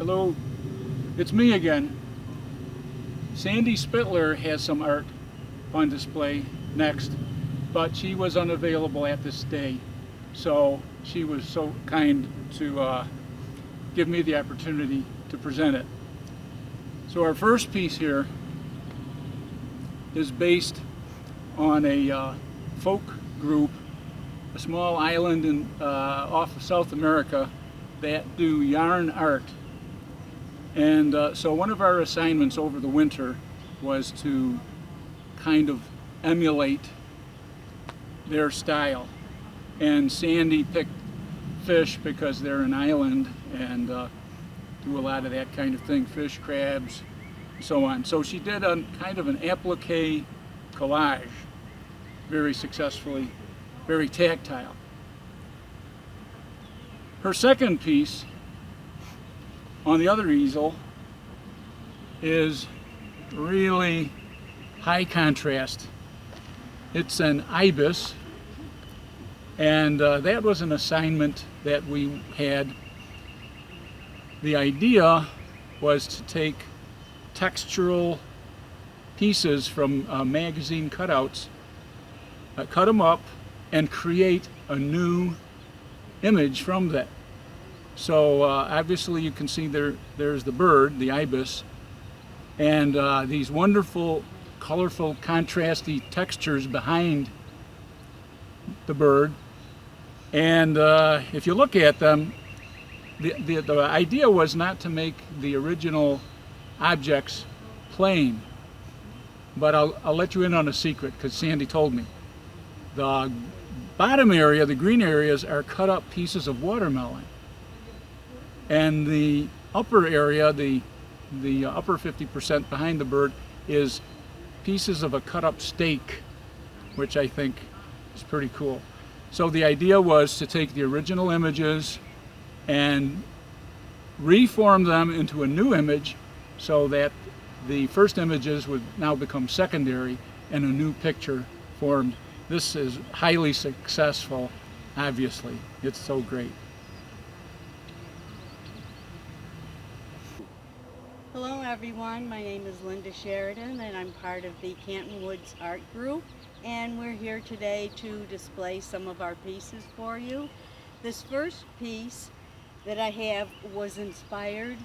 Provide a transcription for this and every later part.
Hello, it's me again. Sandie Spitler has some art on display next, but she was unavailable at this day, so she was so kind to give me the opportunity to present it. So our first piece here is based on a folk group, a small island off of South America that do yarn art. And so one of our assignments over the winter was to kind of emulate their style. And Sandie picked fish because they're an island and do a lot of that kind of thing, fish, crabs, and so on. So she did a kind of an applique collage, very successfully, very tactile. Her second piece on the other easel is really high contrast. It's an ibis, and that was an assignment that we had. The idea was to take textural pieces from magazine cutouts, cut them up, and create a new image from that. So obviously you can see there's the bird, the ibis, and these wonderful, colorful, contrasty textures behind the bird. And if you look at them, the idea was not to make the original objects plain, but I'll let you in on a secret because Sandie told me. The bottom area, the green areas, are cut up pieces of watermelon. And the upper area, the upper 50% behind the bird, is pieces of a cut up steak, which I think is pretty cool. So the idea was to take the original images and reform them into a new image so that the first images would now become secondary and a new picture formed. This is highly successful, obviously. It's so great. Hello everyone, my name is Linda Sheridan and I'm part of the Canton Woods Art Group, and we're here today to display some of our pieces for you. This first piece that I have was inspired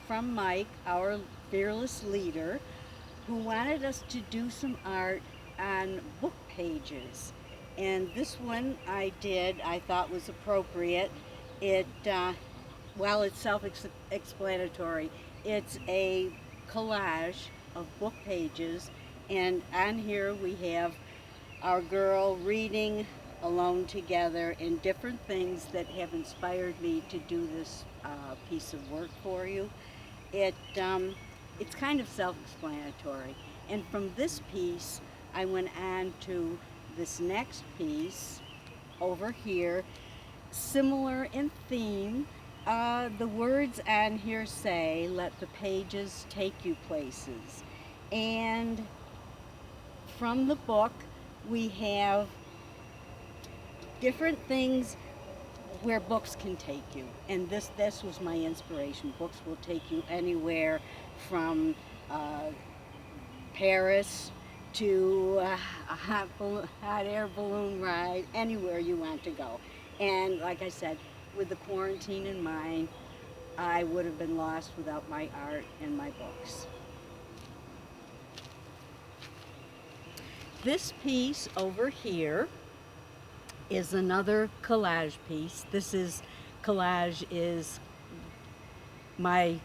from Mike, our fearless leader, who wanted us to do some art on book pages. And this one I thought was appropriate. While it's self-explanatory, it's a collage of book pages, and on here we have our girl reading alone together and different things that have inspired me to do this piece of work for you. It's kind of self-explanatory, and from this piece I went on to this next piece over here, similar in theme. The words on here say, "Let the pages take you places." And from the book, we have different things where books can take you. And this was my inspiration. Books will take you anywhere from Paris to a hot air balloon ride, anywhere you want to go. And like I said, with the quarantine in mind, I would have been lost without my art and my books. This piece over here is another collage piece. Collage is my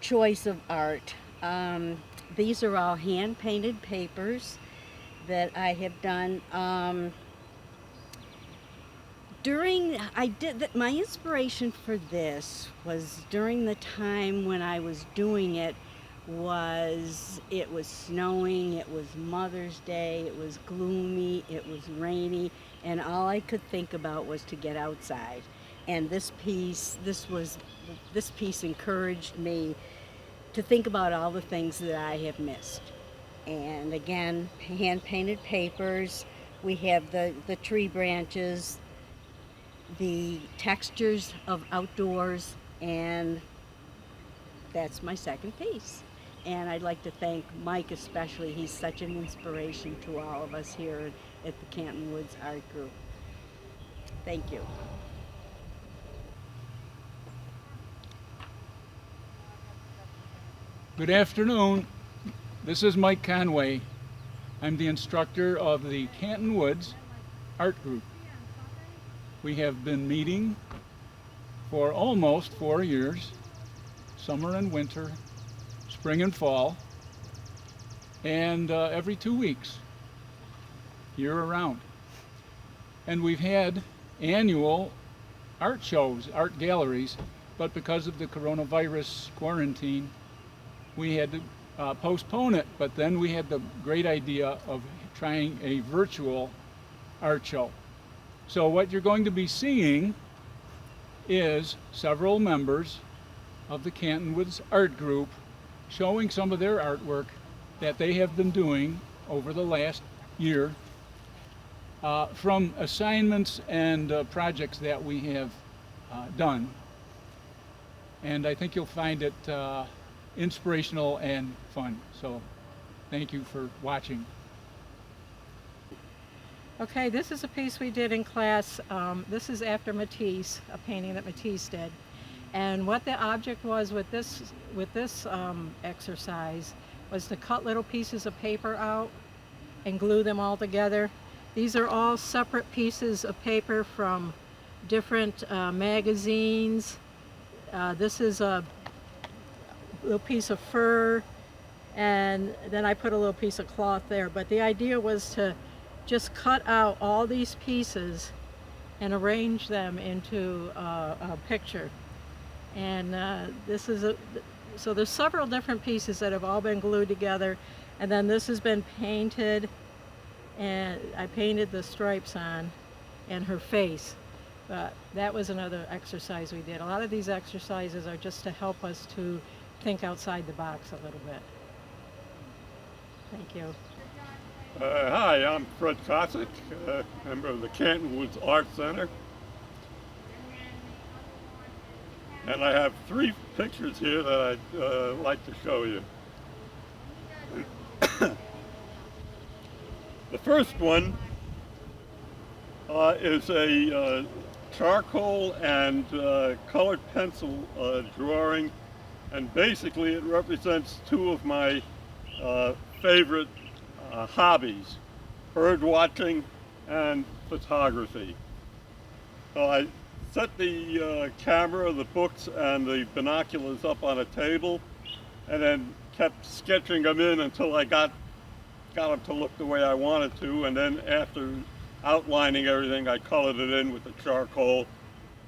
choice of art. These are all hand-painted papers that I have done. My inspiration for this was during the time when I was doing it. It was snowing, it was Mother's Day, it was gloomy, it was rainy, and all I could think about was to get outside. And this piece encouraged me to think about all the things that I have missed. And again, hand-painted papers. We have the tree branches, the textures of outdoors, and that's my second piece. And I'd like to thank Mike especially. He's such an inspiration to all of us here at the Canton Woods Art Group. Thank you. Good afternoon. This is Mike Conway. I'm the instructor of the Canton Woods Art Group. We have been meeting for almost 4 years, summer and winter, spring and fall, and every 2 weeks, year-round. And we've had annual art shows, art galleries, but because of the coronavirus quarantine, we had to postpone it, but then we had the great idea of trying a virtual art show. So what you're going to be seeing is several members of the Canton Woods Art Group showing some of their artwork that they have been doing over the last year from assignments and projects that we have done. And I think you'll find it inspirational and fun. So thank you for watching. Okay, this is a piece we did in class. This is after Matisse, a painting that Matisse did. And what the object was with this exercise was to cut little pieces of paper out and glue them all together. These are all separate pieces of paper from different magazines. This is a little piece of fur, and then I put a little piece of cloth there. But the idea was to just cut out all these pieces and arrange them into a picture. And this is so there's several different pieces that have all been glued together, and then this has been painted, and I painted the stripes on and her face. But that was another exercise we did. A lot of these exercises are just to help us to think outside the box a little bit. Thank you. Hi, I'm Fred Kasich, member of the Canton Woods Art Center. And I have 3 pictures here that I'd like to show you. The first one is a charcoal and colored pencil drawing, and basically it represents 2 of my favorite hobbies, bird watching and photography. So I set the camera, the books, and the binoculars up on a table, and then kept sketching them in until I got them to look the way I wanted to, and then after outlining everything, I colored it in with the charcoal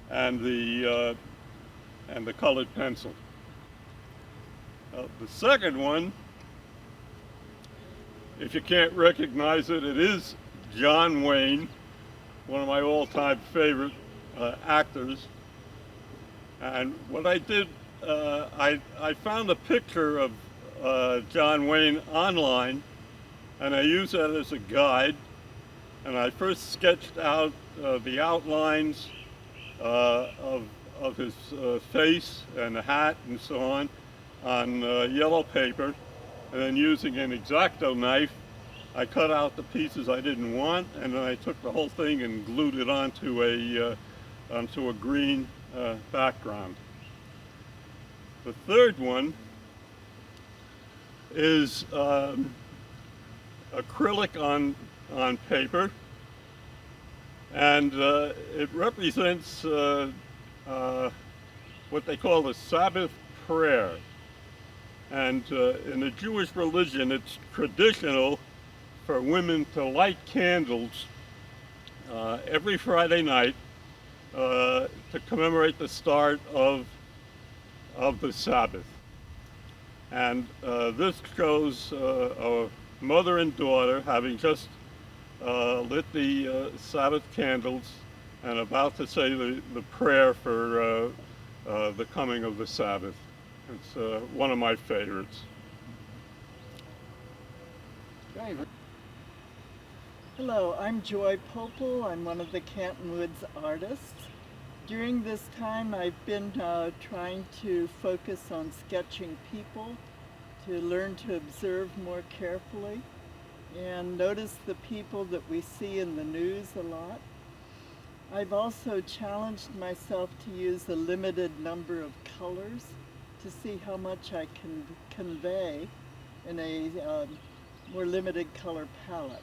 and the colored pencil. The second one, if you can't recognize it, it is John Wayne, one of my all-time favorite actors. And what I did, I found a picture of John Wayne online, and I used that as a guide. And I first sketched out the outlines of his face and the hat and so on yellow paper. And then using an X-Acto knife, I cut out the pieces I didn't want, and then I took the whole thing and glued it onto a green background. The third one is acrylic on paper, and it represents what they call the Sabbath prayer. And in the Jewish religion, it's traditional for women to light candles every Friday night to commemorate the start of the Sabbath. And this shows a mother and daughter having just lit the Sabbath candles and about to say the prayer for the coming of the Sabbath. It's one of my favorites. Hello, I'm Joy Popel. I'm one of the Canton Woods artists. During this time, I've been trying to focus on sketching people, to learn to observe more carefully and notice the people that we see in the news a lot. I've also challenged myself to use a limited number of colors to see how much I can convey in a more limited color palette.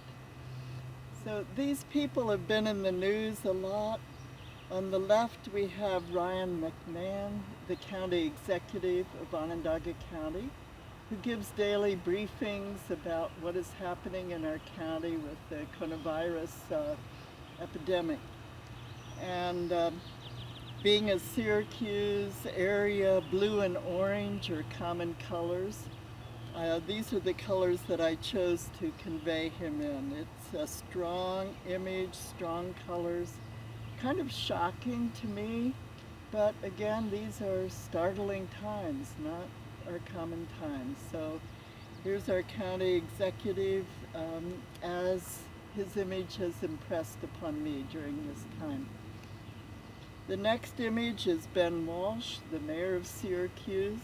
So these people have been in the news a lot. On the left we have Ryan McMahon, the county executive of Onondaga County, who gives daily briefings about what is happening in our county with the coronavirus epidemic. And being a Syracuse area, blue and orange are common colors. These are the colors that I chose to convey him in. It's a strong image, strong colors, kind of shocking to me, but again, these are startling times, not our common times. So here's our county executive as his image has impressed upon me during this time. The next image is Ben Walsh, the mayor of Syracuse.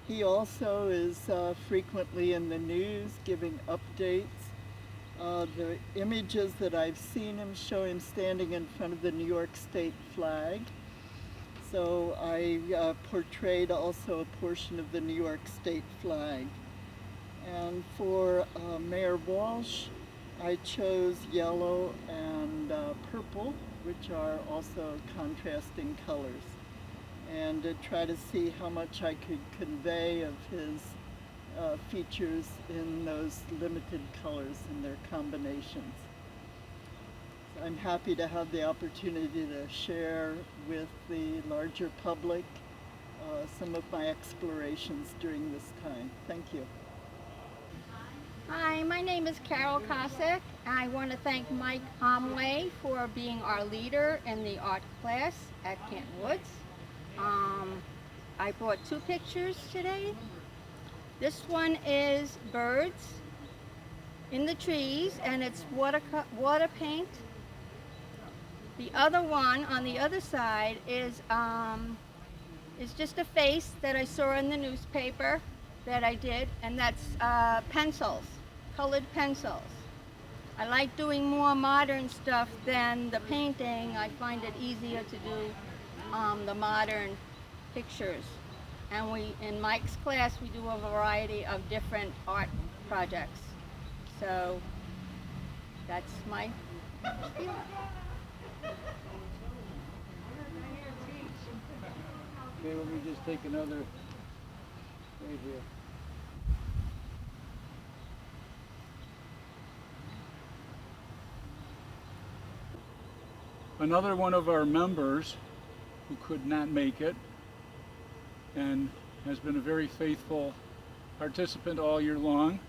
He also is frequently in the news giving updates. The images that I've seen him show him standing in front of the New York State flag. So I portrayed also a portion of the New York State flag. And for Mayor Walsh, I chose yellow and purple, which are also contrasting colors, and to try to see how much I could convey of his features in those limited colors and their combinations. So I'm happy to have the opportunity to share with the larger public some of my explorations during this time. Thank you. Hi, my name is Carol Kasich. I want to thank Mike Homway for being our leader in the art class at Canton Woods. I brought 2 pictures today. This one is birds in the trees, and it's water paint. The other one on the other side is just a face that I saw in the newspaper that I did, and that's pencils, colored pencils. I like doing more modern stuff than the painting. I find it easier to do the modern pictures. And in Mike's class, we do a variety of different art projects. So that's my spiel. Okay, let me just take another right here. Another one of our members who could not make it and has been a very faithful participant all year long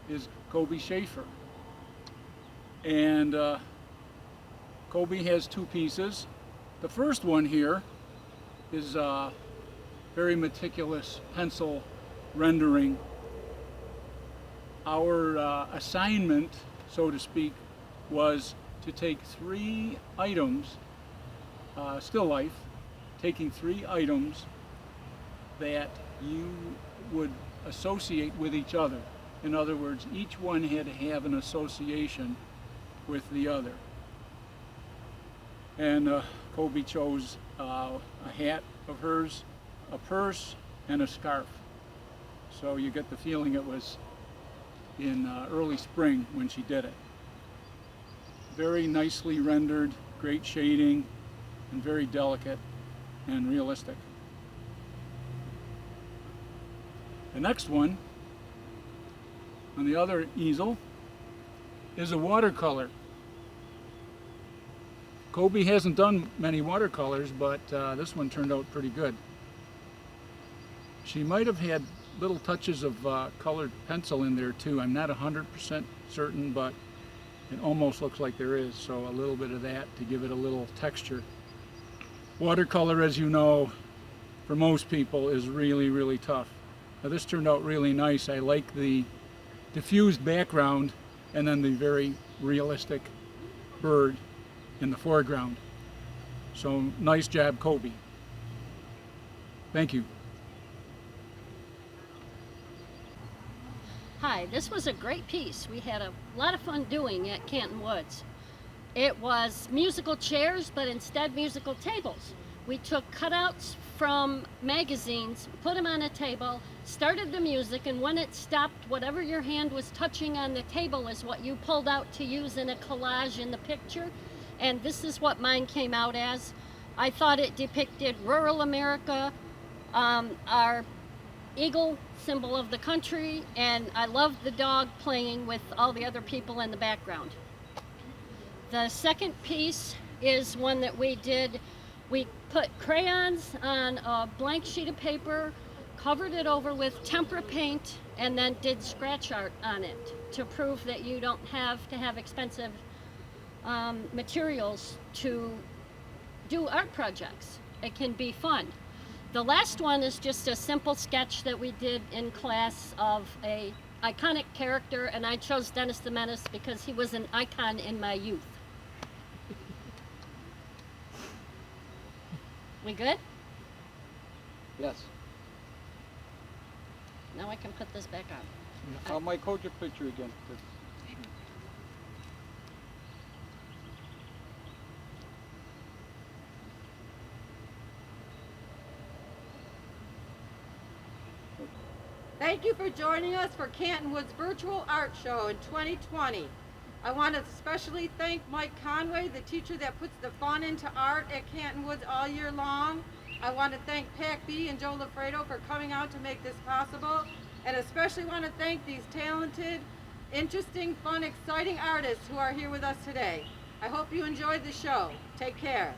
is Kobe Schaefer. And Kobe has 2 pieces. The first one here is very meticulous pencil rendering. Our assignment, so to speak, was to take 3 items, still life, taking 3 items that you would associate with each other. In other words, each one had to have an association with the other. And Kobe chose a hat of hers, a purse, and a scarf. So you get the feeling it was in early spring when she did it. Very nicely rendered, great shading, and very delicate and realistic. The next one on the other easel is a watercolor. Kobe hasn't done many watercolors, but this one turned out pretty good. She might have had little touches of colored pencil in there too. I'm not 100% certain, but it almost looks like there is, so a little bit of that to give it a little texture. Watercolor, as you know, for most people is really, really tough. Now this turned out really nice. I like the diffused background and then the very realistic bird in the foreground. So nice job, Kobe. Thank you. Hi, this was a great piece. We had a lot of fun doing at Canton Woods. It was musical chairs, but instead musical tables. We took cutouts from magazines, put them on a table, started the music, and when it stopped, whatever your hand was touching on the table is what you pulled out to use in a collage in the picture. And this is what mine came out as. I thought it depicted rural America, our eagle, symbol of the country, and I loved the dog playing with all the other people in the background. The second piece is one that we did. We put crayons on a blank sheet of paper, covered it over with tempera paint, and then did scratch art on it to prove that you don't have to have expensive materials to do art projects. It can be fun. The last one is just a simple sketch that we did in class of a iconic character, and I chose Dennis the Menace because he was an icon in my youth. We good? Yes. Now I can put this back on. I might hold your picture again. Thank you for joining us for Canton Woods Virtual Art Show in 2020. I want to especially thank Mike Conway, the teacher that puts the fun into art at Canton Woods all year long. I want to thank PAC-B and Joe Lafredo for coming out to make this possible. And especially want to thank these talented, interesting, fun, exciting artists who are here with us today. I hope you enjoyed the show. Take care.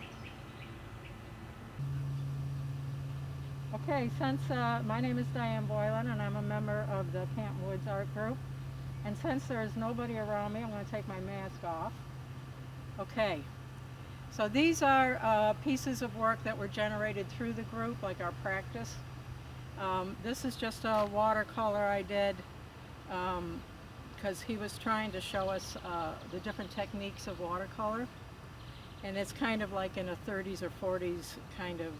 Okay, since my name is Diane Boylan and I'm a member of the Canton Woods Art Group, and since there's nobody around me, I'm going to take my mask off. Okay, so these are pieces of work that were generated through the group, like our practice. This is just a watercolor I did because he was trying to show us the different techniques of watercolor, and it's kind of like in a 30s or 40s kind of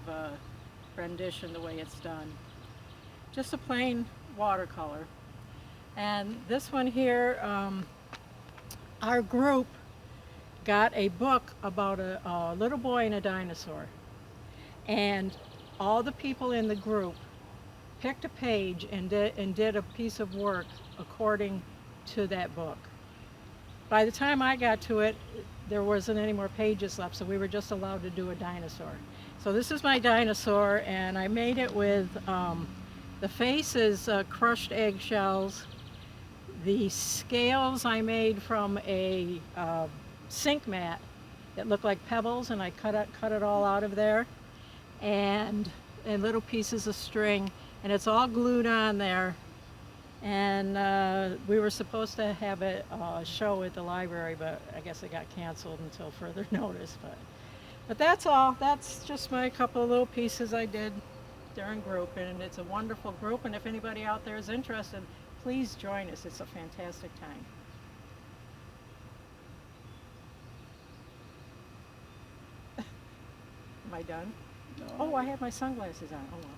rendition the way it's done. Just a plain watercolor. And this one here, our group got a book about a little boy and a dinosaur. And all the people in the group picked a page and did a piece of work according to that book. By the time I got to it, there wasn't any more pages left, so we were just allowed to do a dinosaur. So this is my dinosaur, and I made it with, the face is crushed eggshells. The scales I made from a sink mat that looked like pebbles, and I cut it all out of there, and little pieces of string, and it's all glued on there. And we were supposed to have a show at the library, but I guess it got canceled until further notice. But that's all. That's just my couple of little pieces I did during group, and it's a wonderful group, and if anybody out there is interested, please join us. It's a fantastic time. Am I done? No. Oh, I have my sunglasses on. Oh well.